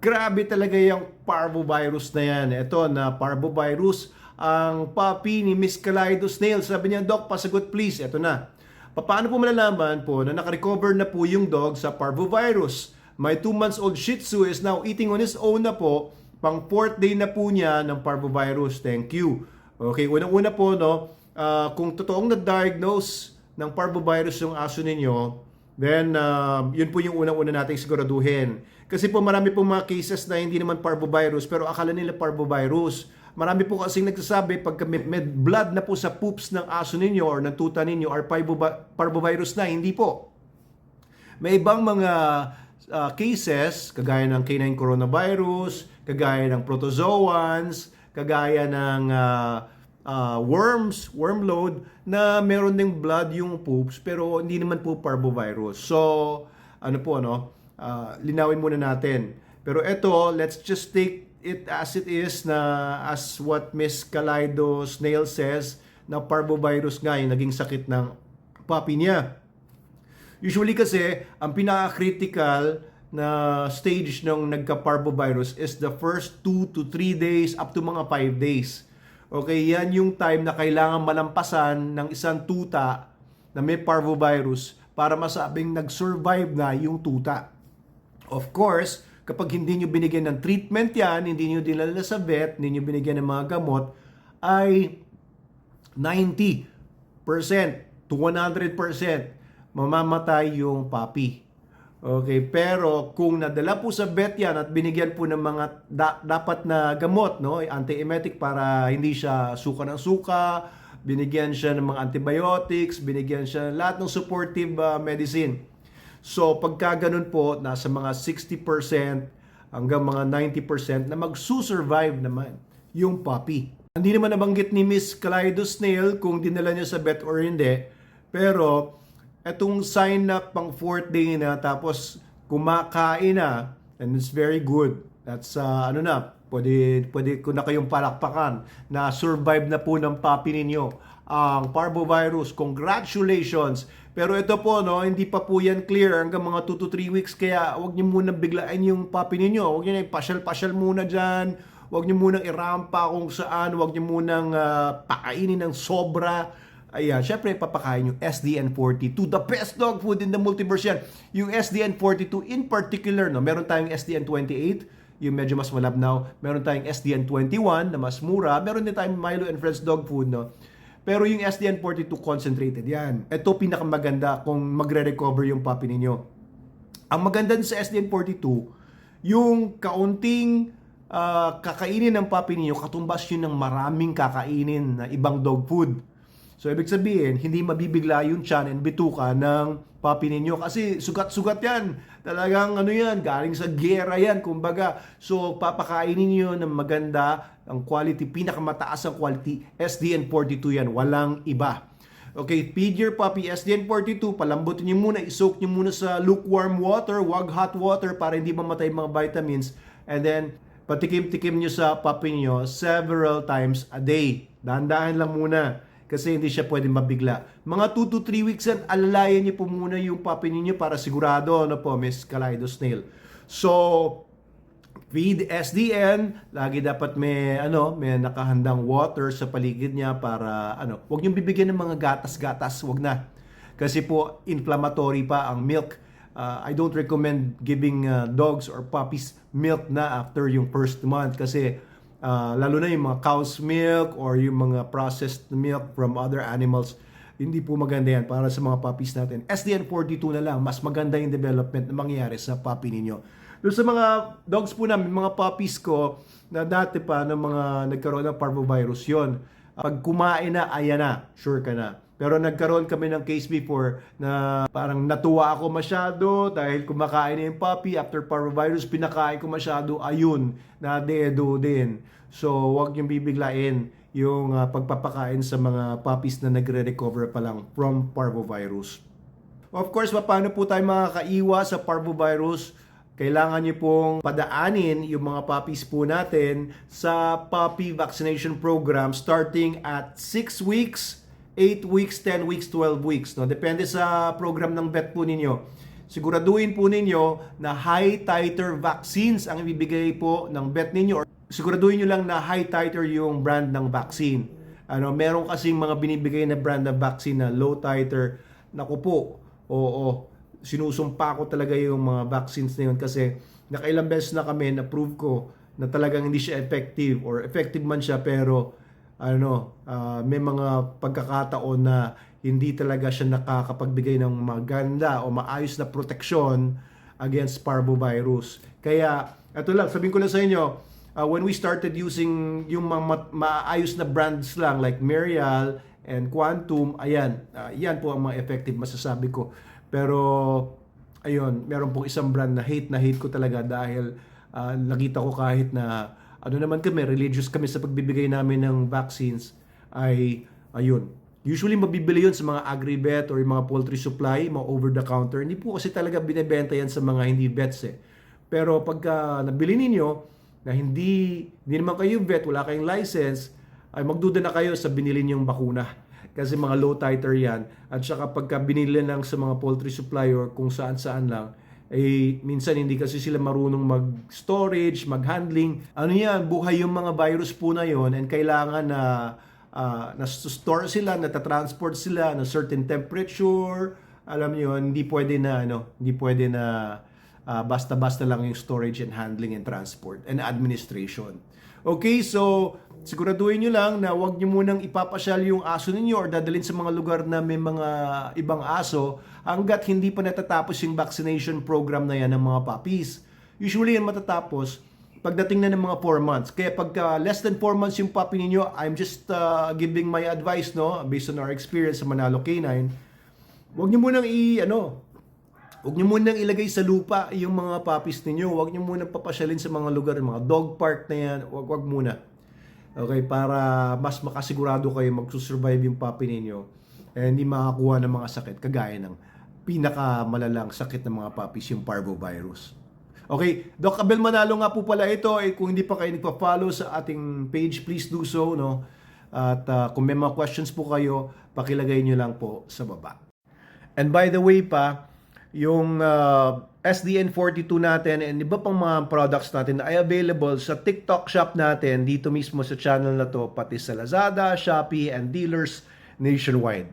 Grabe talaga yung parvovirus na yan. Ito na parvovirus, ang puppy ni Miss Kaleido Snail. Sabi niya, Doc, pasagot please. Ito na. Paano po malalaman po na nakarecover na po yung dog sa parvovirus? My 2 months old Shih Tzu is now eating on his own na po. Pang 4th day na po niya ng parvovirus. Thank you. Okay, unang-una po, no, kung totoong na-diagnose ng parvovirus yung aso ninyo, then yun po yung unang-una nating siguraduhin. Kasi po marami pong mga cases na hindi naman parvovirus pero akala nila parvovirus. Marami po kasing nagsasabi pagka may blood na po sa poops ng aso ninyo or ng tuta ninyo or parvovirus na, hindi po. May ibang mga cases, kagaya ng canine coronavirus, kagaya ng protozoans, kagaya ng worm load, na meron ding blood yung poops pero hindi naman po parvovirus. So, linawin muna natin. Pero eto, let's just take it as it is, na as what Miss Kaleido Snail says, na parvovirus nga yung naging sakit ng puppy niya. Usually kasi, ang pinaka-critical na stage ng nagka-parvovirus is the first 2 to 3 days up to mga 5 days. Okay, yan yung time na kailangan malampasan ng isang tuta na may parvovirus para masabing nag-survive na yung tuta. Of course, kapag hindi nyo binigyan ng treatment yan, hindi nyo dinala sa vet, hindi nyo binigyan ng mga gamot, ay 90% to 100% mamamatay yung puppy. Okay, pero kung nadala po sa vet yan at binigyan po ng mga dapat na gamot, no, antiemetic para hindi siya suka ng suka, binigyan siya ng mga antibiotics, binigyan siya ng lahat ng supportive medicine. So pagka ganun po, nasa mga 60% hanggang mga 90% na magsusurvive naman yung puppy. Hindi naman nabanggit ni Miss Kaleido Snail kung dinala niya sa vet or hindi, pero etong sign na pang 4th day na tapos kumakain na, and it's very good. That's pwede ko na kayong palakpakan na survive na po ng puppy ninyo ang parvovirus. Congratulations! Pero ito po, no, hindi pa po yan clear hanggang mga 2 to 3 weeks, kaya huwag niyo muna biglain yung puppy ninyo. Huwag niyo na pasyal-pasyal muna dyan. Huwag niyo munang irampa kung saan. Huwag niyo munang pakainin ng sobra. Ayan, syempre papakain yung SDN42, the best dog food in the multiverse yan. Yung SDN42 in particular, no, meron tayong SDN28, yung medyo mas malabnaw. Meron tayong SDN21 na mas mura. Meron din tayong Milo and Friends dog food, no. Pero yung SDN42 concentrated yan. Ito pinakamaganda kung magre-recover yung puppy ninyo. Ang maganda sa SDN42, yung kaunting kakainin ng puppy ninyo, katumbas yun ng maraming kakainin na ibang dog food. So, ibig sabihin, hindi mabibigla yung tiyan and bituka ng puppy ninyo. Kasi sugat-sugat yan. Talagang yan, galing sa gera yan, kumbaga. So, papakainin nyo ng maganda, ang quality, pinakamataas ang quality, SDN42 yan. Walang iba. Okay, feed your puppy SDN42, palambutin nyo muna, isoak nyo muna sa lukewarm water, wag hot water para hindi mamatay mga vitamins. And then, patikim-tikim nyo sa puppy nyo several times a day. Dahan-dahan lang muna. Kasi hindi siya pwede mabigla. Mga 2 to 3 weeks yan, alalayan niyo po muna yung puppy ninyo para sigurado, Miss Kaleido Snail. So, feed SDN, lagi dapat may nakahandang water sa paligid niya para huwag niyo bibigyan ng mga gatas-gatas, wag na. Kasi po inflammatory pa ang milk. I don't recommend giving dogs or puppies milk na after yung first month kasi lalo na yung mga cow's milk or yung mga processed milk from other animals, hindi po maganda yan para sa mga puppies natin. SDN42 na lang, mas maganda yung development na mangyayari sa puppy ninyo. Doon sa mga dogs po namin, mga puppies ko, na dati pa ng mga nagkaroon ng parvovirus yon, pag kumain na, ayan na, sure ka na. Pero nagkaroon kami ng case before na parang natuwa ako masyado dahil kumakain na yung puppy. After parvovirus, pinakain ko masyado. Ayun, na-dedo din. So, huwag niyong bibiglain yung pagpapakain sa mga puppies na nagre-recover pa lang from parvovirus. Of course, paano po tayo makakaiwas sa parvovirus? Kailangan niyo pong padaanin yung mga puppies po natin sa puppy vaccination program starting at 6 weeks, 8 weeks, 10 weeks, 12 weeks. No? Depende sa program ng vet po ninyo. siguraduhin po ninyo na high titer vaccines ang ibibigay po ng vet ninyo. Or siguraduhin nyo lang na high titer yung brand ng vaccine. Meron kasing mga binibigay na brand ng vaccine na low titer. Naku po, oo, sinusumpa ko talaga yung mga vaccines na yun kasi nakailang beses na kami na-prove ko na talagang hindi siya effective or effective man siya pero may mga pagkakataon na hindi talaga siya nakakapagbigay ng maganda o maayos na proteksyon against parvovirus. Kaya ito lang, sabihin ko lang sa inyo, when we started using yung mga maayos na brands lang like Merial and Quantum, yan po ang mga effective masasabi ko. Pero ayun, meron pong isang brand na hate ko talaga dahil nakita ko kahit na naman kami, religious kami sa pagbibigay namin ng vaccines ay ayun. Usually mabibili yun sa mga agri-vet or yung mga poultry supply, mga over-the-counter. Hindi po kasi talaga binebenta yan sa mga hindi vets eh. Pero pagka nabili ninyo na hindi naman kayo vet, wala kayong license, ay magduda na kayo sa binili niyong bakuna. Kasi mga low titer yan. At saka pagka binili lang sa mga poultry supply or kung saan-saan lang, minsan hindi kasi sila marunong mag-storage, mag-handling. Yan, buhay yung mga virus po na yon and kailangan na na-store sila, na-transport sila na certain temperature. Alam niyo, hindi pwede na basta-basta lang yung storage and handling and transport and administration. Okay, so siguraduhin nyo lang na huwag nyo munang ipapasyal yung aso ninyo or dadalhin sa mga lugar na may mga ibang aso hanggat hindi pa natatapos yung vaccination program na yan ng mga puppies. Usually yan matatapos pagdating na ng mga 4 months. Kaya pagka less than 4 months yung puppy ninyo, I'm just giving my advice based on our experience sa Manalo Canine. Huwag nyo munang huwag nyo munang ilagay sa lupa yung mga puppies ninyo. Huwag nyo munang papasyalin sa mga lugar, mga dog park na yan. Huwag muna. Okay, para mas makasigurado kayo magsusurvive yung puppy ninyo and hindi makakuha ng mga sakit kagaya ng pinakamalalang sakit ng mga puppies, yung parvovirus. Okay, Doc Abel Manalo nga po pala ito. Kung hindi pa kayo nagpa-follow sa ating page, please do so. At kung may mga questions po kayo, pakilagay nyo lang po sa baba. And by the way pa, yung SDN42 natin and iba pang mga products natin ay available sa TikTok shop natin dito mismo sa channel na to, pati sa Lazada, Shopee, and dealers nationwide.